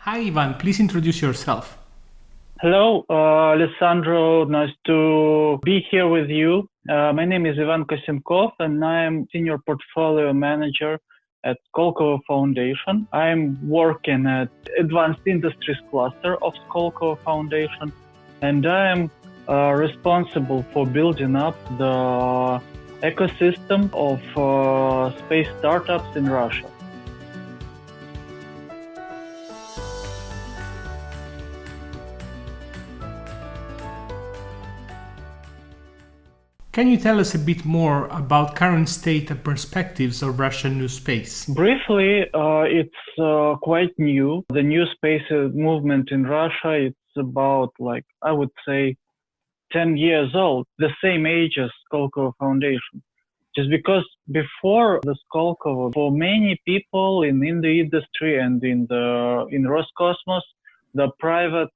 Hi Ivan, please introduce yourself. Hello, Alessandro. Nice to be here with you. My name is Ivan Kosenkov, and I am Senior Portfolio Manager at Skolkovo Foundation. I'm working at Advanced Industries Cluster of Skolkovo Foundation, and I am responsible for building up the ecosystem of space startups in Russia. Can you tell us a bit more about current state and perspectives of Russian new space? Briefly, it's quite new. The new space movement in Russia, it's about I would say 10 years old, the same age as Skolkovo Foundation. Just because before the Skolkovo, for many people in the industry and in Roscosmos, the private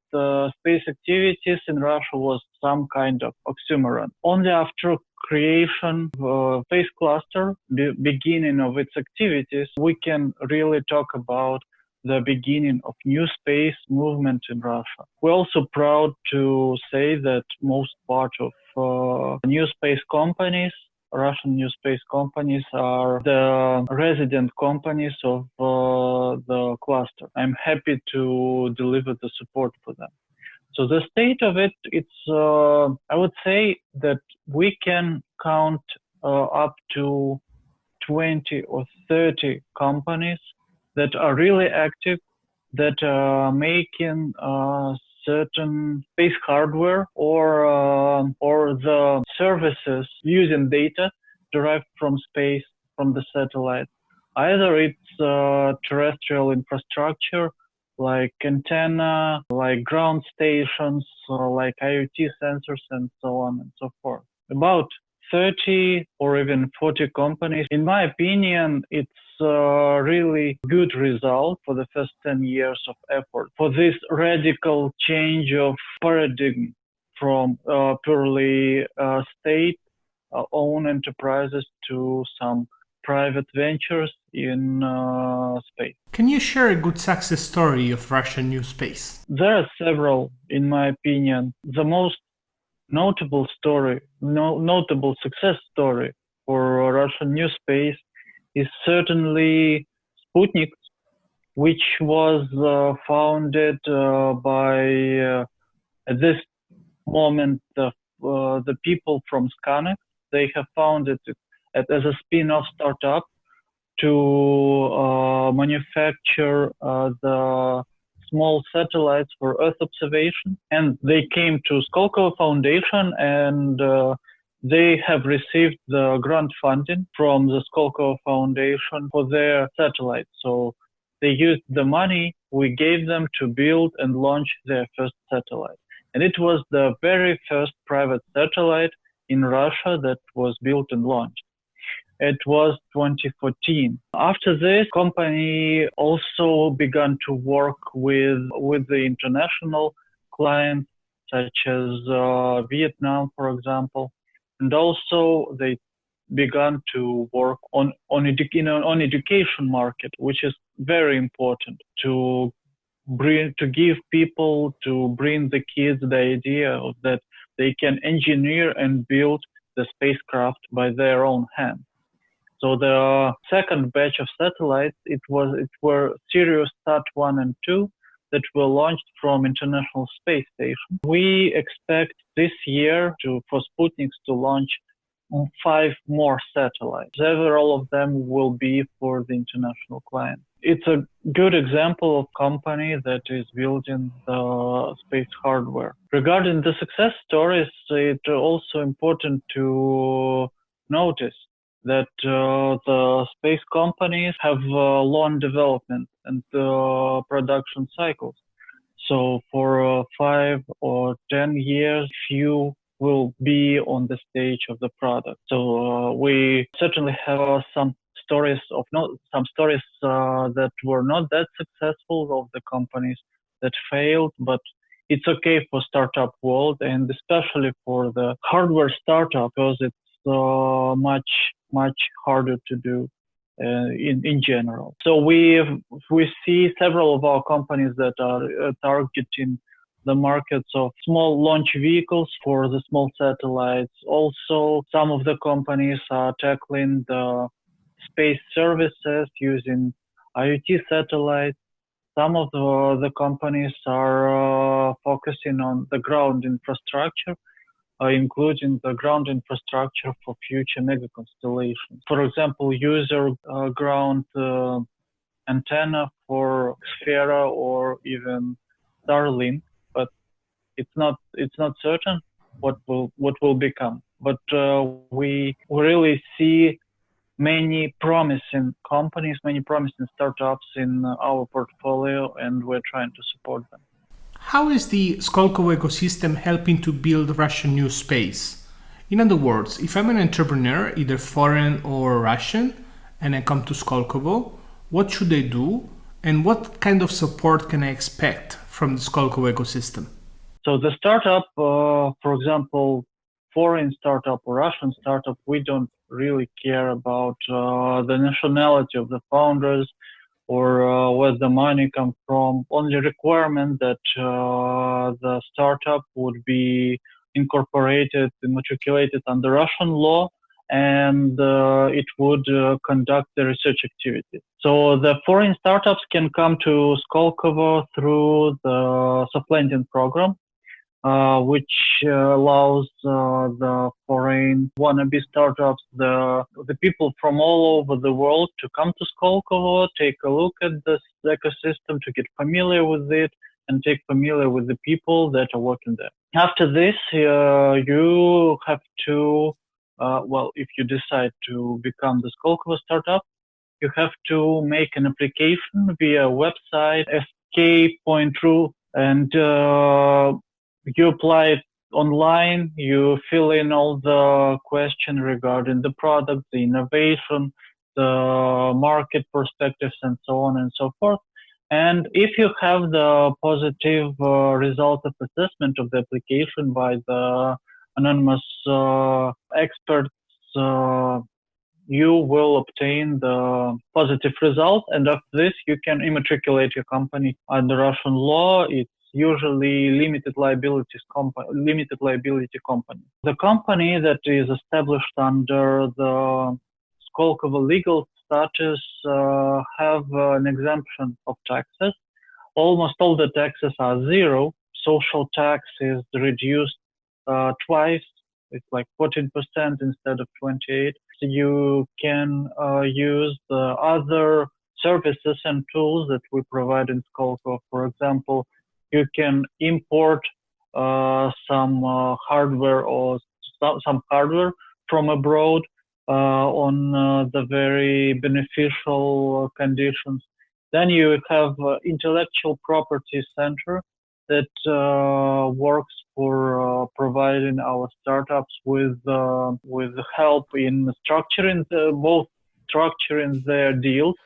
space activities in Russia was some kind of oxymoron. Only after creation of space cluster, the beginning of its activities, we can really talk about the beginning of new space movement in Russia. We're also proud to say that most part of new space companies, Russian new space companies, are the resident companies of the cluster. I'm happy to deliver the support for them. So the state of it, I would say that we can count up to 20 or 30 companies that are really active, that are making certain space hardware or the services using data derived from space, from the satellite. Either it's terrestrial infrastructure like antenna, like ground stations, like IoT sensors, and so on and so forth. About 30 or even 40 companies. In my opinion, it's a really good result for the first 10 years of effort for this radical change of paradigm from purely state-owned enterprises to some private ventures in space. Can you share a good success story of Russian new space? There are several, in my opinion. The most notable success story for Russian new space is certainly Sputnik, which was founded by, at this moment, the people from Skolkovo. They have founded it as a spin-off startup to manufacture the small satellites for Earth observation, and they came to Skolkovo Foundation, and they have received the grant funding from the Skolkovo Foundation for their satellites. So they used the money we gave them to build and launch their first satellite. And it was the very first private satellite in Russia that was built and launched. It was 2014. After this, company also began to work with the international clients, such as Vietnam, for example, and also they began to work on education market, which is very important to give people, to bring the kids the idea of that they can engineer and build the spacecraft by their own hand. So the second batch of satellites, it were Sirius-Sat 1 and 2 that were launched from International Space Station. We expect this year for Sputnik to launch 5 more satellites. Several of them will be for the international client. It's a good example of company that is building the space hardware. Regarding the success stories, it's also important to notice that the space companies have long development and production cycles. So for 5 or 10 years, few will be on the stage of the product. So we certainly have some stories that were not that successful of the companies that failed, but it's okay for startup world, and especially for the hardware startup, because it's much harder to do in general. So we see several of our companies that are targeting the markets of small launch vehicles for the small satellites. Also, some of the companies are tackling the space services using IoT satellites. Some of the companies are focusing on the ground infrastructure, including the ground infrastructure for future mega constellations. For example, user ground antenna for Sphera or even Starlink, but it's not certain what will become. But we really see many promising companies, many promising startups in our portfolio, and we're trying to support them. How is the Skolkovo ecosystem helping to build Russian new space? In other words, if I'm an entrepreneur, either foreign or Russian, and I come to Skolkovo, what should I do? And what kind of support can I expect from the Skolkovo ecosystem? So the startup, for example, foreign startup or Russian startup, we don't really care about the nationality of the founders or where the money comes from. Only requirement that the startup would be incorporated, matriculated under Russian law, and it would conduct the research activities. So the foreign startups can come to Skolkovo through the soft landing program, which allows the foreign wannabe startups, the people from all over the world to come to Skolkovo, take a look at this ecosystem, to get familiar with it, and take familiar with the people that are working there. After this, you have to, if you decide to become the Skolkovo startup, you have to make an application via website sk.ru, and you apply it online, you fill in all the questions regarding the product, the innovation, the market perspectives, and so on and so forth. And if you have the positive result of assessment of the application by the anonymous experts, you will obtain the positive result. And after this, you can immatriculate your company under Russian law. It's usually limited liability company. The company that is established under the Skolkovo legal status have an exemption of taxes. Almost all the taxes are zero. Social tax is reduced twice. It's like 14% instead of 28%. So you can use the other services and tools that we provide in Skolkovo. For example, you can import some hardware or some hardware from abroad on the very beneficial conditions. Then you have intellectual property center that works for providing our startups with help in structuring their deals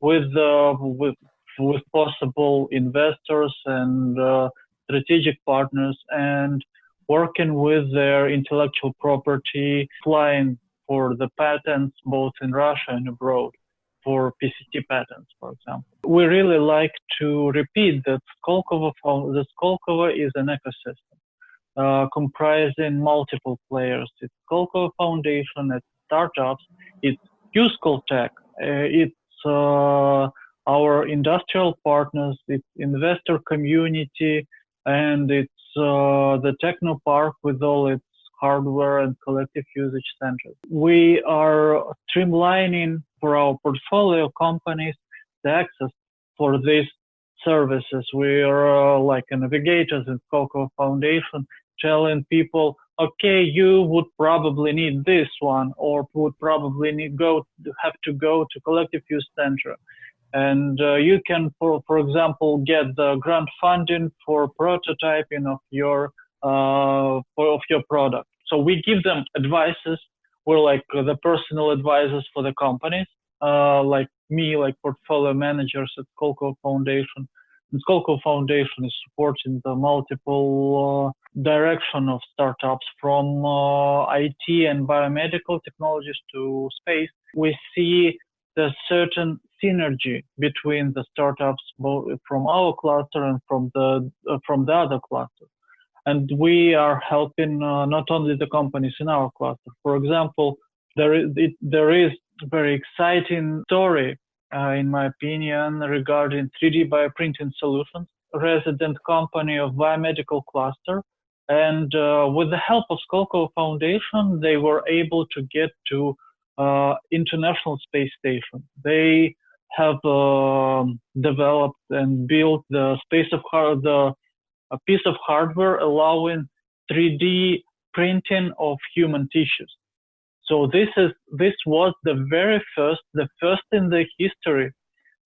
with possible investors and strategic partners, and working with their intellectual property, applying for the patents both in Russia and abroad for PCT patents, for example. We really like to repeat that the Skolkovo is an ecosystem comprising multiple players. It's Skolkovo Foundation, it's startups, it's Skoltech, it's our industrial partners, it's investor community, and it's the techno park with all its hardware and collective usage centers. We are streamlining for our portfolio companies the access for these services. We are like navigators in Skolkovo Foundation, telling people, okay, you would probably need this one, or would probably have to go to collective use center. And you can, for example, get the grant funding for prototyping of your product. So we give them advices. We're like the personal advisors for the companies, like me, like portfolio managers at Skolkovo Foundation. And Skolkovo Foundation is supporting the multiple direction of startups, from IT and biomedical technologies to space. We see there's certain synergy between the startups both from our cluster and from the other cluster. And we are helping not only the companies in our cluster. For example, there is a very exciting story, in my opinion, regarding 3D bioprinting solutions, resident company of biomedical cluster. And with the help of Skolkovo Foundation, they were able to get to International Space Station. They have developed and built a piece of hardware allowing 3D printing of human tissues. So this was the first in the history,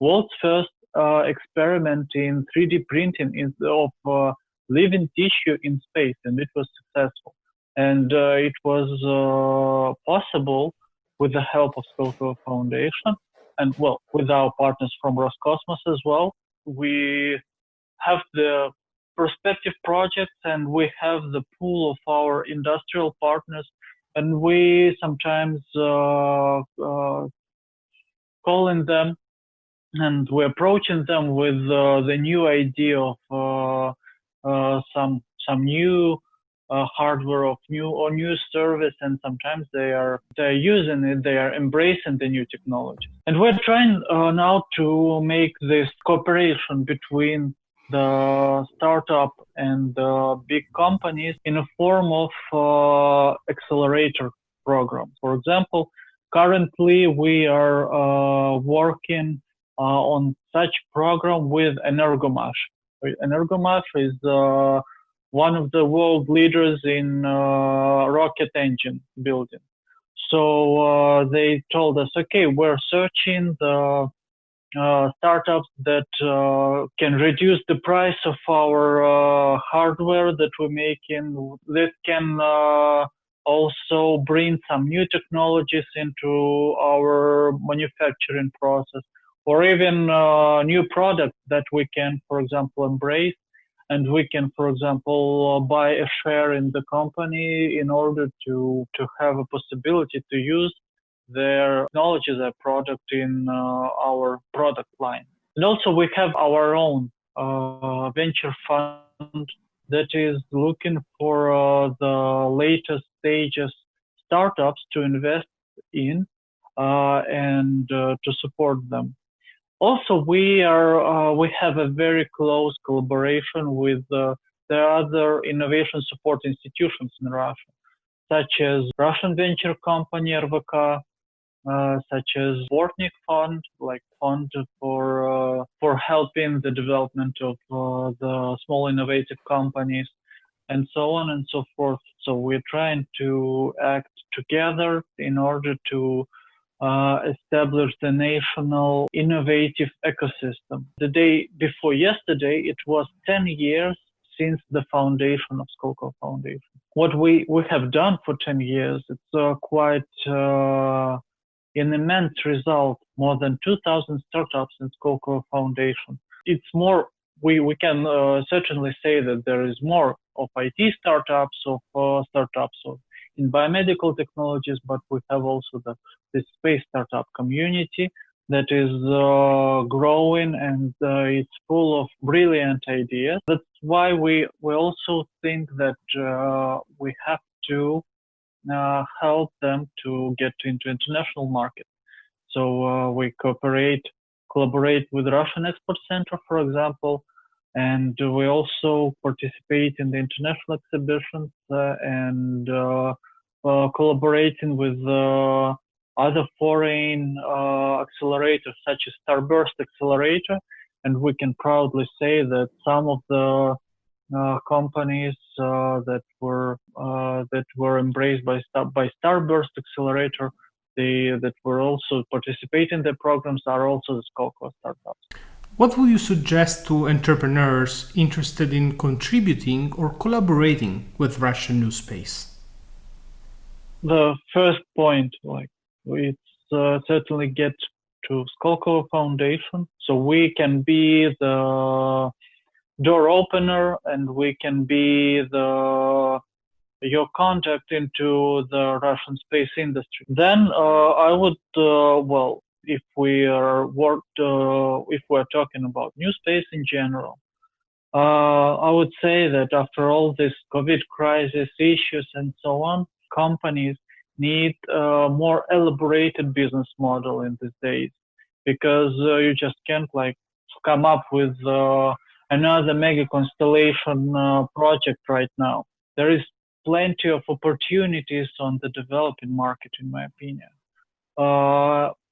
world's first experiment in 3D printing of living tissue in space, and it was successful. And it was possible with the help of Skolkovo Foundation and, well, with our partners from Roscosmos as well. We have the prospective projects and we have the pool of our industrial partners, and we sometimes calling them and we're approaching them with the new idea of some new hardware of new service, and sometimes they're using it, they are embracing the new technology. And we're trying now to make this cooperation between the startup and the big companies in a form of accelerator program. For example, currently we are working on such program with Energomash. Energomash is one of the world leaders in rocket engine building. So they told us, okay, we're searching the startups that can reduce the price of our hardware that we're making, that can also bring some new technologies into our manufacturing process, or even new products that we can, for example, embrace. And we can, for example, buy a share in the company in order to have a possibility to use their technology, their product in our product line. And also we have our own venture fund that is looking for the latest stages startups to invest in and to support them. Also, we have a very close collaboration with the other innovation support institutions in Russia, such as Russian venture company RVK, such as Bortnik Fund, like fund for helping the development of the small innovative companies, and so on and so forth. So we're trying to act together in order to establish the national innovative ecosystem. The day before yesterday, it was 10 years since the foundation of Skolkovo Foundation. What we have done for 10 years, it's quite an immense result, more than 2,000 startups in Skolkovo Foundation. It's more, we can certainly say that there is more of IT startups, of startups in biomedical technologies, but we have also the space startup community that is growing, and it's full of brilliant ideas. That's why we also think that we have to help them to get into international market. So we collaborate with Russian Export Center, for example, and we also participate in the international exhibitions and collaborating with other foreign accelerators, such as Starburst Accelerator, and we can proudly say that some of the companies that were embraced by Starburst Accelerator, that were also participating in the programs, are also the Skolkovo startups. What would you suggest to entrepreneurs interested in contributing or collaborating with Russian New Space? The first point, it's certainly get to Skolkovo Foundation, so we can be the door opener and we can be your contact into the Russian space industry. Then I would, if we're talking about new space in general, I would say that after all this COVID crisis issues and so on, companies need a more elaborated business model in these days, because you just can't like come up with another mega constellation project right now. There is plenty of opportunities on the developing market, in my opinion.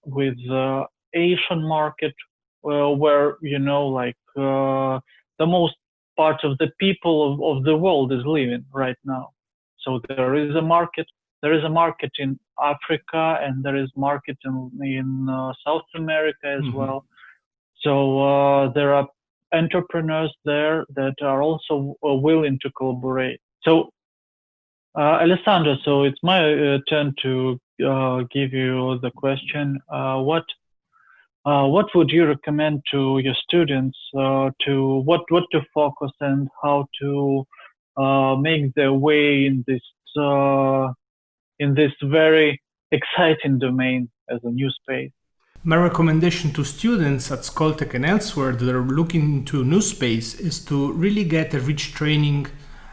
With the Asian market, where the most part of the people of the world is living right now. So there is a market. There is a market in Africa, and there is market in South America as well. So there are entrepreneurs there that are also willing to collaborate. So Alessandro, so it's my turn to give you the question. What would you recommend to your students to what to focus and how to make their way in this very exciting domain as a new space? My recommendation to students at Skoltech and elsewhere that are looking into new space is to really get a rich training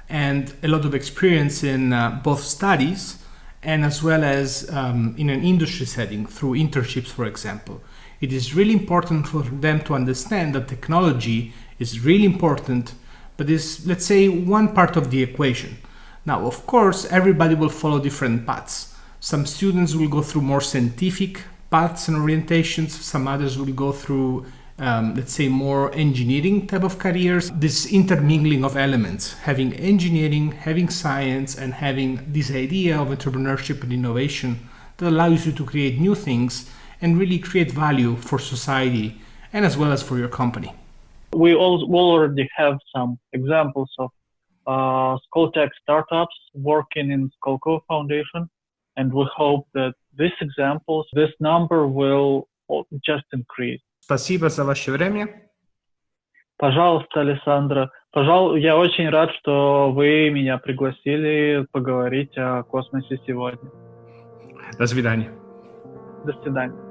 and a lot of experience in both studies and as well as in an industry setting through internships, for example. It is really important for them to understand that technology is really important, but is, let's say, one part of the equation. Now, of course, everybody will follow different paths. Some students will go through more scientific paths and orientations. Some others will go through, let's say, more engineering type of careers. This intermingling of elements, having engineering, having science, and having this idea of entrepreneurship and innovation that allows you to create new things and really create value for society and as well as for your company. We already have some examples of Skoltech startups working in Skolkovo Foundation, and we hope that these examples, this number will just increase. Спасибо за ваше время. Пожалуйста, Александра. Я очень рад, что вы меня пригласили поговорить о космосе сегодня. До свидания. До свидания.